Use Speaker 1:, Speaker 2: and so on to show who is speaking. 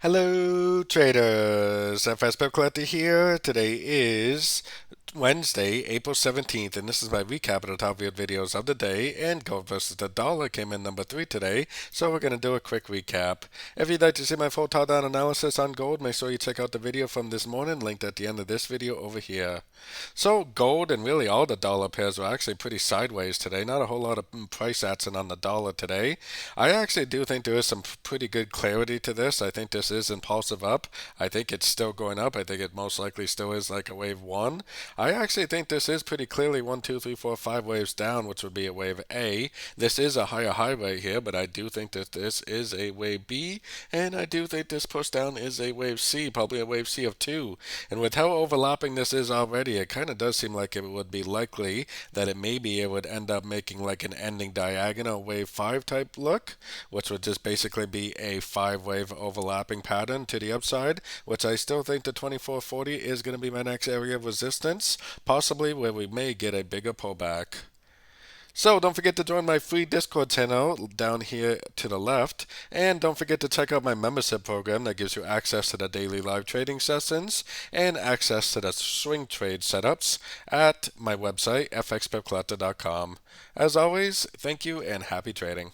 Speaker 1: Hello traders, FX Pip Collector here. Today is Wednesday, April 17th, and this is my recap of the top viewed videos of the day. And gold versus the dollar came in number 3 today, so we're going to do a quick recap. If you'd like to see my full top-down analysis on gold, make sure you check out the video from this morning, linked at the end of this video over here. So gold and really all the dollar pairs were actually pretty sideways today. Not a whole lot of price action on the dollar today. I actually do think there is some pretty good clarity to this. I think this is impulsive up. I think it's still going up. I think it most likely still is like a wave 1. I actually think this is pretty clearly 1, 2, 3, 4, 5 waves down, which would be a wave A. This is a higher high right here, but I do think that this is a wave B, and I do think this push down is a wave C, probably a wave C of 2. And with how overlapping this is already, it kind of does seem like it would be likely that it would end up making like an ending diagonal wave 5 type look, which would just basically be a 5 wave overlapping pattern to the upside, which I still think the 2440 is going to be my next area of resistance, possibly where we may get a bigger pullback. So don't forget to join my free Discord channel down here to the left, and don't forget to check out my membership program that gives you access to the daily live trading sessions and access to the swing trade setups at my website, fxpipcollector.com. As always, thank you and happy trading.